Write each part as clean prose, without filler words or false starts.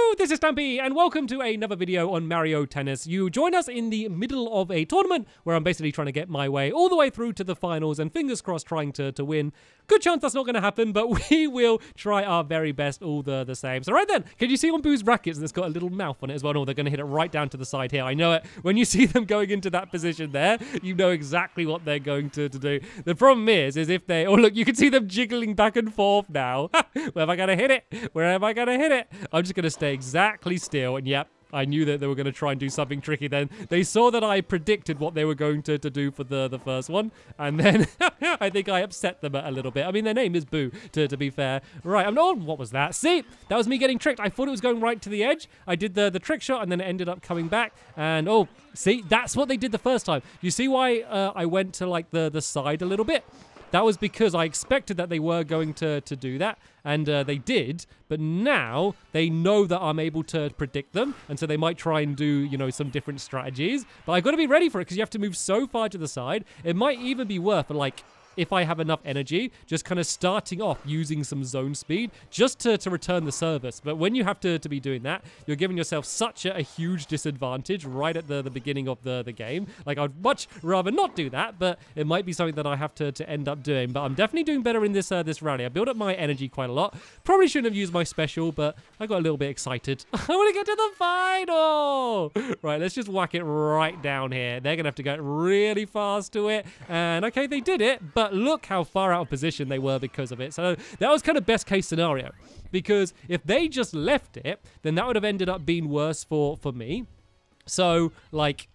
Hello, this is Stampy, and welcome to another video on Mario Tennis. You join us in the middle of a tournament where I'm basically trying to get my way all the way through to the finals and fingers crossed trying to win. Good chance that's not going to happen, but we will try our very best all the same. So right then, can you see on Boo's rackets that's got a little mouth on it as well? No, they're going to hit it right down to the side here. I know it. When you see them going into that position there, you know exactly what they're going to do. The problem is if they... Oh, look, you can see them jiggling back and forth now. Where am I going to hit it? Where am I going to hit it? I'm just going to stay exactly still, and yep, I knew that they were going to try and do something tricky then. They saw that I predicted what they were going to do for the first one, and then I think I upset them a little bit. I mean, their name is Boo, to be fair. Right, I'm not... What was that? See? That was me getting tricked. I thought it was going right to the edge. I did the trick shot, and then it ended up coming back, and oh, see? That's what they did the first time. You see why I went to, like, the side a little bit? That was because I expected that they were going to do that, and they did, but now they know that I'm able to predict them, and so they might try and do, you know, some different strategies, but I've got to be ready for it because you have to move so far to the side. It might even be worth, like, if I have enough energy, just kind of starting off using some zone speed just to return the service. But when you have to be doing that, you're giving yourself such a huge disadvantage right at the beginning of the game. Like, I'd much rather not do that, but it might be something that I have to end up doing. But I'm definitely doing better in this rally. I built up my energy quite a lot. Probably shouldn't have used my special, but I got a little bit excited. I want to get to the final! Right, let's just whack it right down here. They're going to have to go really fast to it. And okay, they did it, but look how far out of position they were because of it. So that was kind of best case scenario, because if they just left it, then that would have ended up being worse for me. So, like,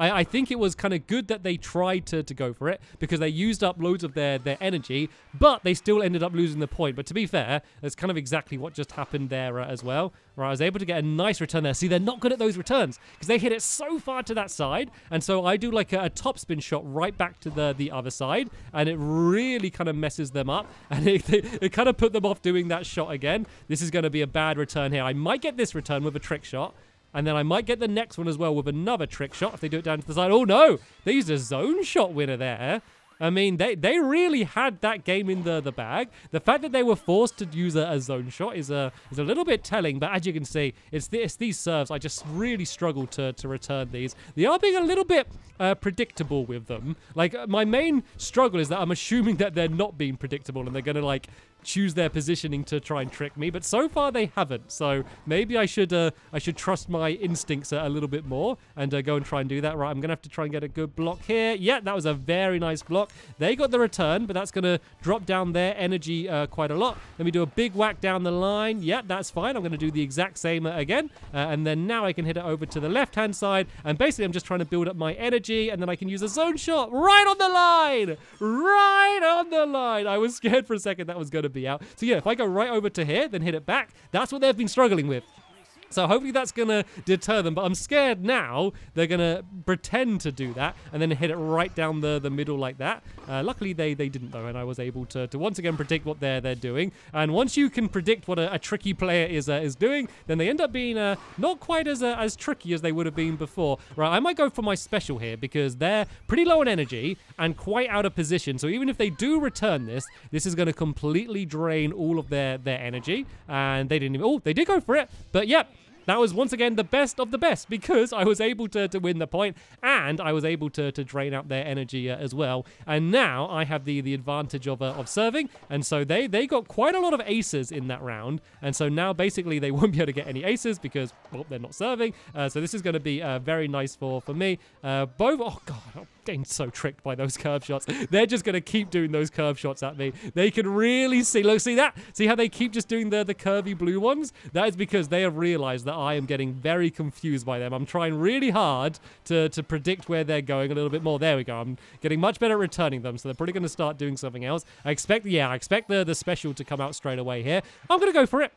I think it was kind of good that they tried to go for it because they used up loads of their energy, but they still ended up losing the point. But to be fair, that's kind of exactly what just happened there as well. Right, I was able to get a nice return there. See, they're not good at those returns because they hit it so far to that side. And so I do like a topspin shot right back to the other side, and it really kind of messes them up. And it kind of put them off doing that shot again. This is going to be a bad return here. I might get this return with a trick shot. And then I might get the next one as well with another trick shot if they do it down to the side. Oh, no. They used a zone shot winner there. I mean, they really had that game in the bag. The fact that they were forced to use a zone shot is a little bit telling. But as you can see, it's these serves. I just really struggle to return these. They are being a little bit predictable with them. Like, my main struggle is that I'm assuming that they're not being predictable and they're going to, like, choose their positioning to try and trick me, but so far they haven't. So maybe I should trust my instincts a little bit more and go and try and do that. Right, I'm gonna have to try and get a good block here. Yeah, that was a very nice block. They got the return, but that's gonna drop down their energy quite a lot. Let me do a big whack down the line. Yeah, that's fine. I'm gonna do the exact same again, and then now I can hit it over to the left-hand side, and basically I'm just trying to build up my energy, and then I can use a zone shot right on the line, right on the line. I was scared for a second that was gonna be out. So yeah, if I go right over to here, then hit it back, that's what they've been struggling with. So hopefully that's going to deter them. But I'm scared now they're going to pretend to do that and then hit it right down the middle like that. Luckily, they didn't, though, and I was able to once again predict what they're doing. And once you can predict what a tricky player is doing, then they end up being not quite as tricky as they would have been before. Right, I might go for my special here because they're pretty low on energy and quite out of position. So even if they do return this is going to completely drain all of their energy. And they didn't even... Oh, they did go for it. But yep. That was, once again, the best of the best because I was able to win the point and I was able to drain out their energy as well. And now I have the advantage of serving. And so they got quite a lot of aces in that round. And so now, basically, they won't be able to get any aces because, well, they're not serving. So this is going to be very nice for me. Both... Oh, God. I'm getting so tricked by those curve shots. They're just going to keep doing those curve shots at me. They can really see... Look, see that? See how they keep just doing the curvy blue ones? That is because they have realized that I am getting very confused by them. I'm trying really hard to predict where they're going a little bit more. There we go. I'm getting much better at returning them, so they're probably going to start doing something else. I expect the special to come out straight away here. I'm going to go for it.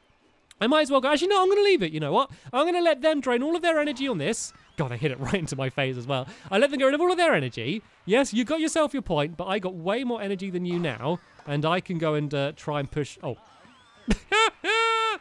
I might as well go. Actually, no, I'm going to leave it. You know what? I'm going to let them drain all of their energy on this. God, I hit it right into my face as well. I let them get rid of all of their energy. Yes, you got yourself your point, but I got way more energy than you now, and I can go and try and push... Oh.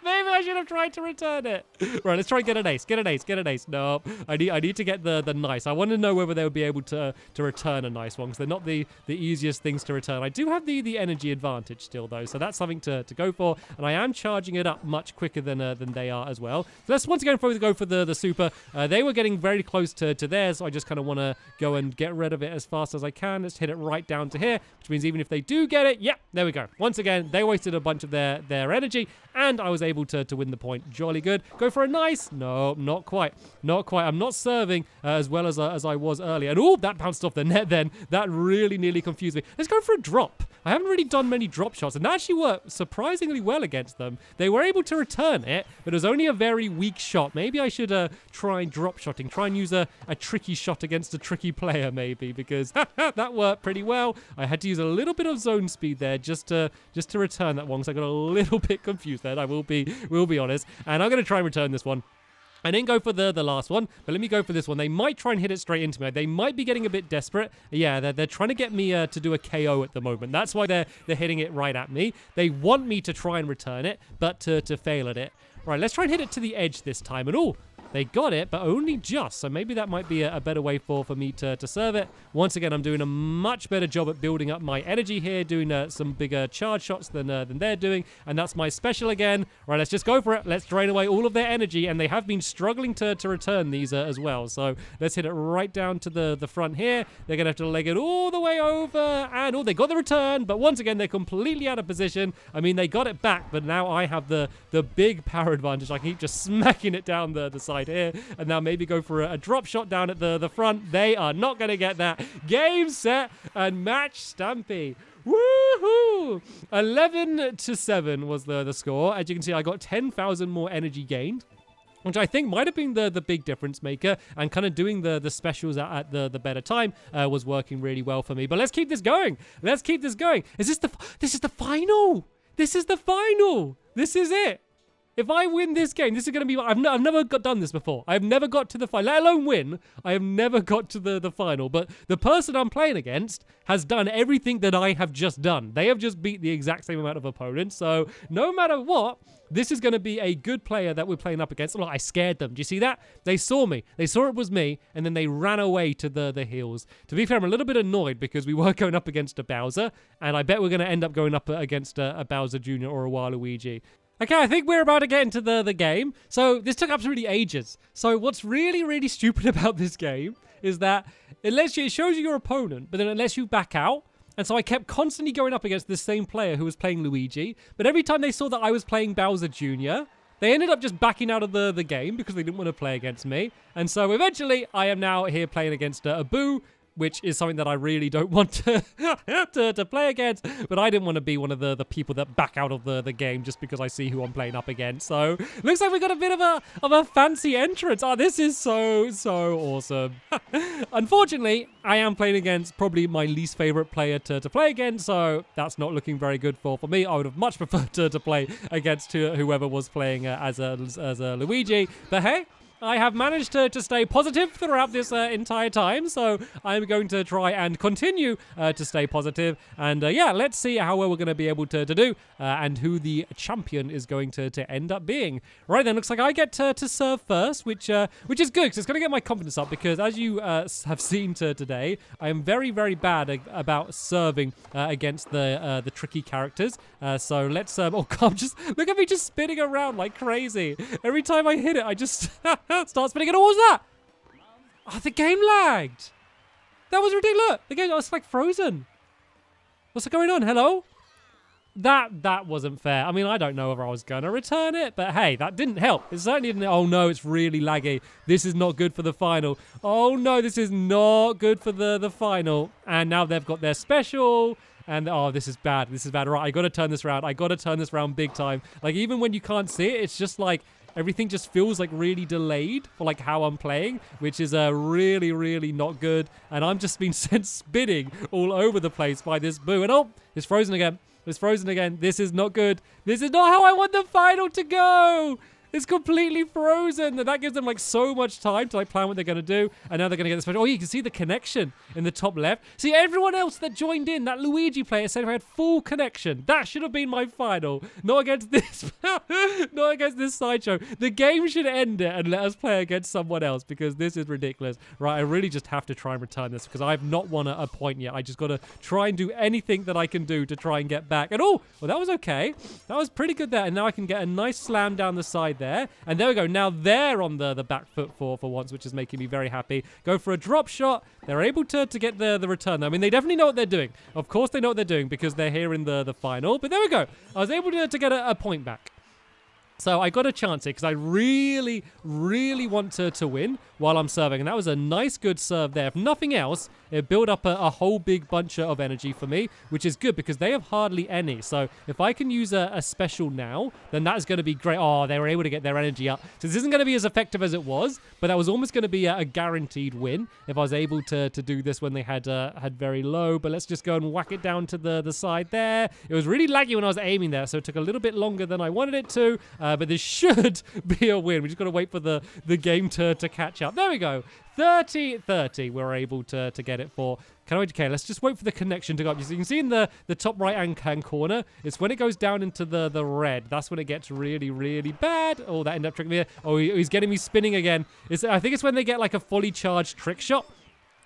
Maybe I should have tried to return it. Right, let's try and get an ace. Get an ace. Get an ace. No, I need to get the nice. I want to know whether they would be able to return a nice one, because they're not the easiest things to return. I do have the energy advantage still, though, so that's something to go for. And I am charging it up much quicker than they are as well. So let's once again probably go for the super. They were getting very close to theirs, so I just kind of want to go and get rid of it as fast as I can. Let's hit it right down to here, which means even if they do get it, yep, there we go. Once again, they wasted a bunch of their energy, and I was able to win the point. Jolly good. Go for a nice. No, not quite. Not quite. I'm not serving as well as I was earlier. And oh, that bounced off the net then. That really nearly confused me. Let's go for a drop. I haven't really done many drop shots, and that actually worked surprisingly well against them. They were able to return it, but it was only a very weak shot. Maybe I should try drop shotting. Try and use a tricky shot against a tricky player, maybe, because that worked pretty well. I had to use a little bit of zone speed there just to return that one, because I got a little bit confused there. I will be honest, and I'm going to try and return this one. I didn't go for the last one, but let me go for this one. They might try and hit it straight into me. They might be getting a bit desperate. Yeah, they're trying to get me to do a KO at the moment. That's why they're hitting it right at me. They want me to try and return it, but to fail at it. Right, let's try and hit it to the edge this time. And oh, they got it, but only just. So maybe that might be a better way for me to serve it. Once again, I'm doing a much better job at building up my energy here, doing some bigger charge shots than they're doing. And that's my special again. Right, let's just go for it. Let's drain away all of their energy. And they have been struggling to return these as well. So let's hit it right down to the front here. They're going to have to leg it all the way over. And oh, they got the return. But once again, they're completely out of position. I mean, they got it back, but now I have the big power advantage. I can keep just smacking it down the side here, and now maybe go for a drop shot down at the front. They are not going to get that. Game, set, and match, Stampy. Woohoo! 11-7 was the score. As you can see, I got 10,000 more energy gained, which I think might have been the big difference maker, and kind of doing the specials at the better time was working really well for me. But let's keep this going. Let's keep this going. This is the final. This is the final. This is it. If I win this game, this is going to be... I've never done this before. I've never got to the final, let alone win. I have never got to the final. But the person I'm playing against has done everything that I have just done. They have just beat the exact same amount of opponents. So no matter what, this is going to be a good player that we're playing up against. Look, I scared them. Do you see that? They saw me. They saw it was me, and then they ran away to the hills. To be fair, I'm a little bit annoyed because we were going up against a Bowser, and I bet we're going to end up going up against a Bowser Jr. or a Waluigi. Okay, I think we're about to get into the game. So this took absolutely ages. So what's really, really stupid about this game is that it shows you your opponent, but then it lets you back out. And so I kept constantly going up against the same player who was playing Luigi. But every time they saw that I was playing Bowser Jr., they ended up just backing out of the game because they didn't want to play against me. And so eventually I am now here playing against a Boo, which is something that I really don't want to play against. But I didn't want to be one of the people that back out of the game just because I see who I'm playing up against. So looks like we got a bit of a fancy entrance. Oh, this is so awesome. Unfortunately, I am playing against probably my least favorite player to play against, so that's not looking very good for me. I would have much preferred to play against whoever was playing as a Luigi. But hey, I have managed to stay positive throughout this entire time, so I'm going to try and continue to stay positive. And yeah, let's see how well we're going to be able to do and who the champion is going to end up being. Right then, looks like I get to serve first, which is good because it's going to get my confidence up, because as you have seen today, I am very, very bad about serving against the tricky characters. So let's... oh, God, just look at me just spinning around like crazy. Every time I hit it, I just... start spinning. And what was that? Oh, the game lagged. That was ridiculous. The game was like frozen. What's going on? Hello? That wasn't fair. I mean, I don't know whether I was going to return it, but hey, that didn't help. It certainly didn't. Oh no, it's really laggy. This is not good for the final. Oh no, this is not good for the final. And now they've got their special. And oh, this is bad. This is bad. Right, I got to turn this around. I got to turn this around big time. Like, even when you can't see it, it's just like... everything just feels like really delayed for like how I'm playing, which is really, really not good. And I'm just being sent spinning all over the place by this Boo. And oh, it's frozen again. It's frozen again. This is not good. This is not how I want the final to go. It's completely frozen. And that gives them like so much time to like plan what they're going to do. And now they're going to get this special. Oh, you can see the connection in the top left. See, everyone else that joined in, that Luigi player said I had full connection. That should have been my final. Not against this, not against this sideshow. The game should end it and let us play against someone else because this is ridiculous. Right, I really just have to try and return this because I've not won a point yet. I just got to try and do anything that I can do to try and get back. And oh, well, that was okay. That was pretty good there. And now I can get a nice slam down the side there. And there we go. Now they're on the back foot for once, which is making me very happy. Go for a drop shot. They're able to get the return. I mean, they definitely know what they're doing. Of course they know what they're doing because they're here in the final. But there we go. I was able to get a point back. So I got a chance here because I really, really want to win while I'm serving. And that was a nice, good serve there. If nothing else, it built up a whole big bunch of energy for me, which is good because they have hardly any. So if I can use a special now, then that is going to be great. Oh, they were able to get their energy up. So this isn't going to be as effective as it was, but that was almost going to be a guaranteed win if I was able to do this when they had very low. But let's just go and whack it down to the side there. It was really laggy when I was aiming there, so it took a little bit longer than I wanted it to. But this should be a win. We just got to wait for the game to catch up. There we go. 30-30 we're able to get it for. Okay, let's just wait for the connection to go up. You can see in the top right-hand corner, it's when it goes down into the red. That's when it gets really, really bad. Oh, that ended up tricking me. Oh, he's getting me spinning again. I think it's when they get like a fully charged trick shot.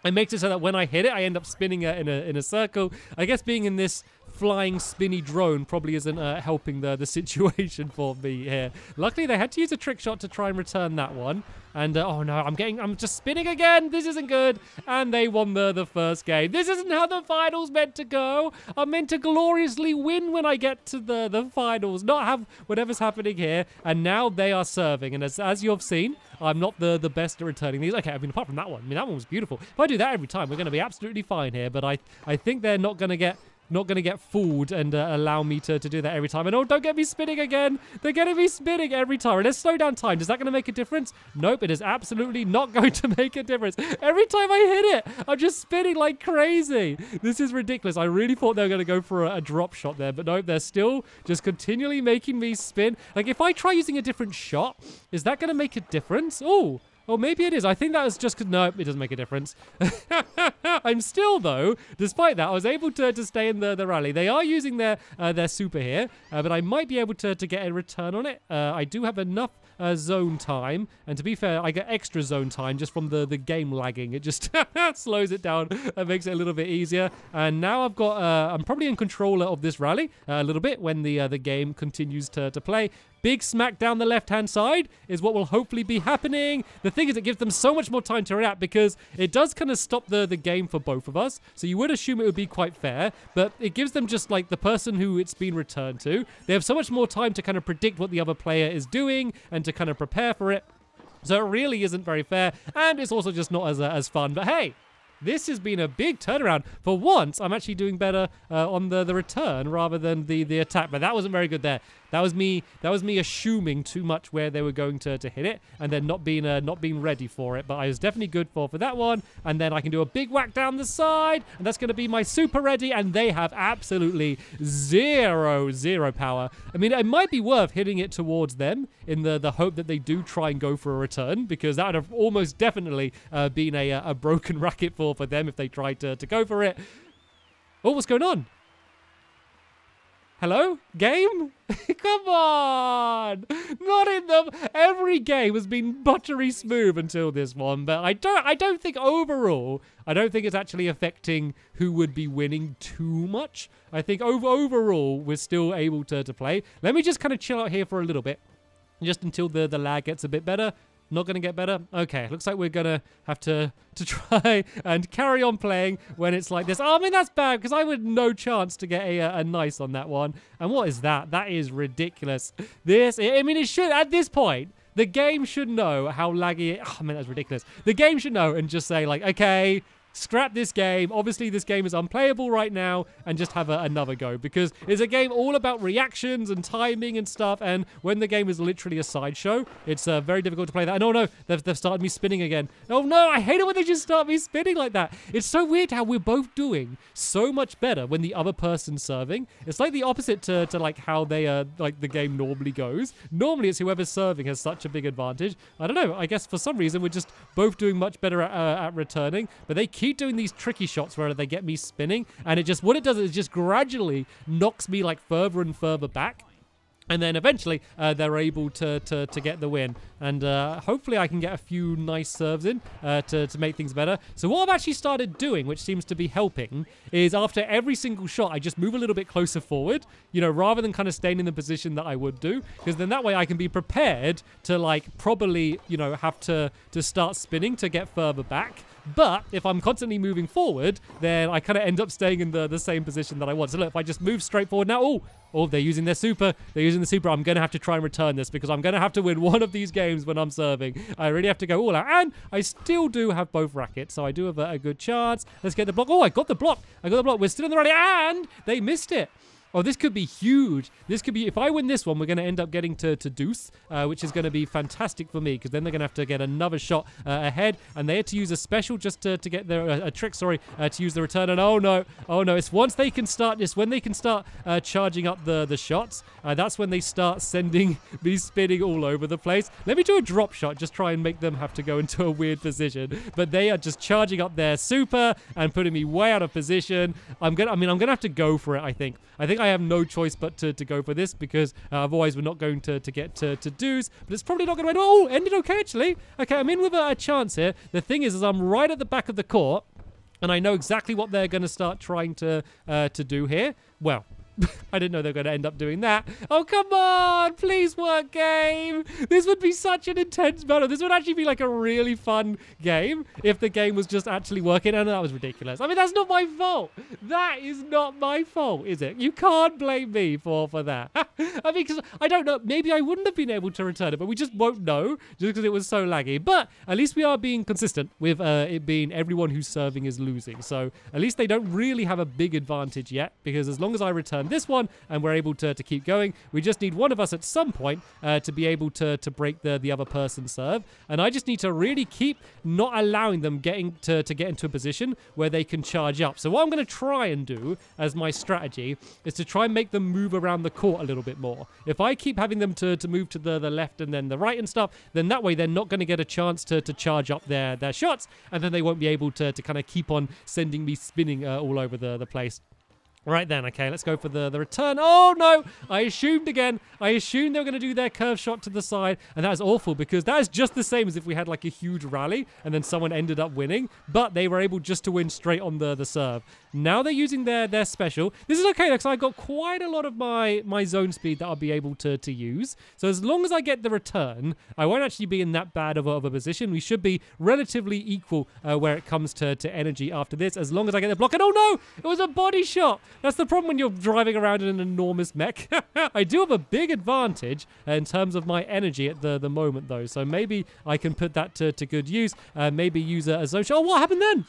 It makes it so that when I hit it, I end up spinning in a circle. I guess being in this flying spinny drone probably isn't helping the situation for me here. Luckily, they had to use a trick shot to try and return that one. And oh no, I'm just spinning again. This isn't good. And they won the first game. This isn't how the finals meant to go. I'm meant to gloriously win when I get to the finals, not have whatever's happening here. And now they are serving. And as you've seen, I'm not the best at returning these. Okay, I mean, apart from that one, I mean, that one was beautiful. If I do that every time, we're going to be absolutely fine here. But I think they're not going to get fooled and allow me to do that every time. And oh, don't get me spinning again. They're getting me spinning every time. Let's slow down time. Is that going to make a difference? Nope, it is absolutely not going to make a difference. Every time I hit it, I'm just spinning like crazy. This is ridiculous. I really thought they were going to go for a drop shot there, but nope, they're still just continually making me spin. Like, if I try using a different shot, is that going to make a difference? Oh, well, maybe it is. I think that was just because... No, it doesn't make a difference. I'm still, though, despite that, I was able to stay in the rally. They are using their super here, but I might be able to get a return on it. I do have enough zone time, and to be fair, I get extra zone time just from the game lagging. It just slows it down and makes it a little bit easier. And now I've got... I'm probably in controller of this rally a little bit when the game continues to play. Big smack down the left-hand side is what will hopefully be happening. The thing is, it gives them so much more time to react because it does kind of stop the game for both of us. So you would assume it would be quite fair, but it gives them just like the person who it's been returned to. They have so much more time to kind of predict what the other player is doing and to kind of prepare for it. So it really isn't very fair, and it's also just not as fun. But hey, this has been a big turnaround. For once, I'm actually doing better on the return rather than the attack. But that wasn't very good there. That was me assuming too much where they were going to hit it and then not being ready for it. But I was definitely good for that one. And then I can do a big whack down the side, and that's going to be my super ready. And they have absolutely zero power. I mean, it might be worth hitting it towards them in the hope that they do try and go for a return, because that would have almost definitely been a broken racket for them if they tried to go for it. Oh, what's going on? Hello? Game? Come on! Not in them. Every game has been buttery smooth until this one, but I don't think overall, I don't think it's actually affecting who would be winning too much. I think overall, we're still able to play. Let me just kind of chill out here for a little bit, just until the lag gets a bit better. Not going to get better? Okay, looks like we're going to have to try and carry on playing when it's like this. Oh, I mean, that's bad, because I would no chance to get a nice on that one. And what is that? That is ridiculous. I mean, it should, at this point, the game should know how laggy it... Oh, I mean, that's ridiculous. The game should know and just say, like, okay, scrap this game. Obviously, this game is unplayable right now, and just have another go, because it's a game all about reactions and timing and stuff, and when the game is literally a sideshow, it's very difficult to play that. And oh no, they've started me spinning again. Oh no, I hate it when they just start me spinning like that. It's so weird how we're both doing so much better when the other person's serving. It's like the opposite to like how they like the game normally goes. Normally it's whoever's serving has such a big advantage. I don't know, I guess for some reason we're just both doing much better at returning, but they keep doing these tricky shots where they get me spinning, and it just, what it does is just gradually knocks me like further and further back. And then eventually they're able to get the win. And hopefully I can get a few nice serves in to make things better. So what I've actually started doing, which seems to be helping, is after every single shot, I just move a little bit closer forward, you know, rather than kind of staying in the position that I would do. Because then that way I can be prepared to like probably, you know, have to start spinning to get further back. But if I'm constantly moving forward, then I kind of end up staying in the same position that I want. So look, if I just move straight forward now, oh, they're using their super. They're using the super. I'm going to have to try and return this because I'm going to have to win one of these games when I'm serving. I really have to go all out. And I still do have both rackets, so I do have a good chance. Let's get the block. Oh, I got the block. We're still in the rally, and they missed it. Oh, this could be huge. This could be, if I win this one, we're going to end up getting to deuce, which is going to be fantastic for me, because then they're going to have to get another shot ahead, and they had to use a special just to get their, a trick, sorry, to use the return. And oh no, it's once they can start this, when they can start charging up the shots, that's when they start sending me spinning all over the place. Let me do a drop shot, just try and make them have to go into a weird position, but they are just charging up their super and putting me way out of position. I'm gonna have to go for it, I think I have no choice but to go for this, because otherwise we're not going to get to deuce. But it's probably not going to win. Oh, ended okay, actually. Okay, I'm in with a chance here. The thing is I'm right at the back of the court, and I know exactly what they're going to start trying to do here. Well, I didn't know they were going to end up doing that. Oh, come on. Please work, game. This would be such an intense battle. This would actually be like a really fun game if the game was just actually working. And that was ridiculous. I mean, that's not my fault. That is not my fault, is it? You can't blame me for that. I mean, because I don't know. Maybe I wouldn't have been able to return it, but we just won't know just because it was so laggy. But at least we are being consistent with it being everyone who's serving is losing. So at least they don't really have a big advantage yet, because as long as I return this one and we're able to keep going, we just need one of us at some point to be able to break the other person's serve. And I just need to really keep not allowing them getting to get into a position where they can charge up. So what I'm going to try and do as my strategy is to try and make them move around the court a little bit more. If I keep having them to move to the left and then the right and stuff, then that way they're not going to get a chance to charge up their shots, and then they won't be able to kind of keep on sending me spinning all over the place. Right then, okay, let's go for the return. Oh, no, I assumed again. I assumed they were going to do their curve shot to the side, and that is awful, because that is just the same as if we had like a huge rally and then someone ended up winning, but they were able just to win straight on the serve. Now they're using their special. This is okay, because I got quite a lot of my zone speed that I'll be able to use. So as long as I get the return, I won't actually be in that bad of a position. We should be relatively equal where it comes to energy after this, as long as I get the block. And oh no, it was a body shot. That's the problem when you're driving around in an enormous mech. I do have a big advantage in terms of my energy at the moment, though. So maybe I can put that to good use. Maybe use a zone shot. Oh, what happened then?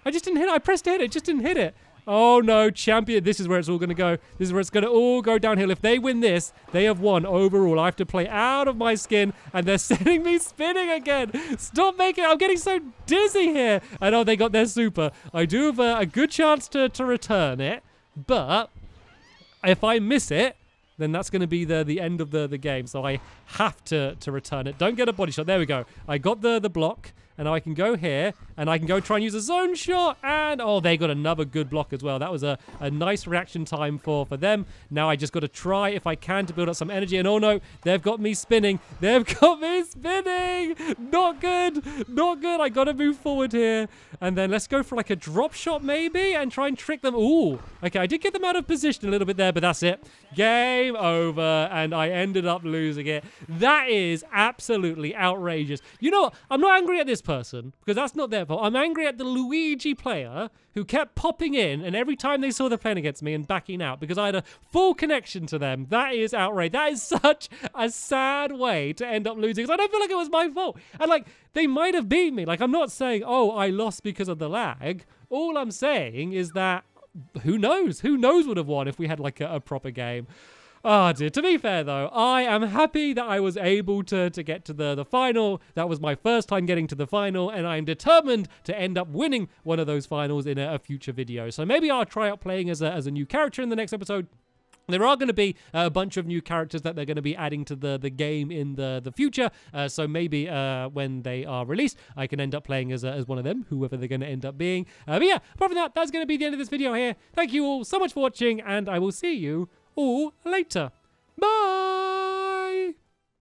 I just didn't hit it. I pressed to hit it. Just didn't hit it. Oh, no, champion. This is where it's all going to go. This is where it's going to all go downhill. If they win this, they have won overall. I have to play out of my skin, and they're sending me spinning again. Stop making it. I'm getting so dizzy here. I know they got their super. I do have a good chance to return it, but if I miss it, then that's going to be the end of the game. So I have to return it. Don't get a body shot. There we go. I got the block. And I can go here, and I can go try and use a zone shot, and oh, they got another good block as well. That was a nice reaction time for them. Now I just got to try, if I can, to build up some energy, and oh no, they've got me spinning. They've got me spinning! Not good! Not good! I got to move forward here. And then let's go for like a drop shot maybe, and try and trick them. Ooh, okay, I did get them out of position a little bit there, but that's it. Game over, and I ended up losing it. That is absolutely outrageous. You know what? I'm not angry at this person, because that's not their fault. I'm angry at the Luigi player who kept popping in, and every time they saw they're playing against me and backing out, because I had a full connection to them. That is outrageous. That is such a sad way to end up losing, because I don't feel like it was my fault. And like, they might have beat me. Like, I'm not saying, oh, I lost because because of the lag. All I'm saying is that who knows? Who knows would have won if we had like a proper game. Oh dear. To be fair though, I am happy that I was able to get to the final. That was my first time getting to the final, and I'm determined to end up winning one of those finals in a future video. So maybe I'll try out playing as a new character in the next episode. There are going to be a bunch of new characters that they're going to be adding to the game in the future. So maybe when they are released, I can end up playing as one of them, whoever they're going to end up being. But yeah, apart from that, that's going to be the end of this video here. Thank you all so much for watching, and I will see you all later. Bye!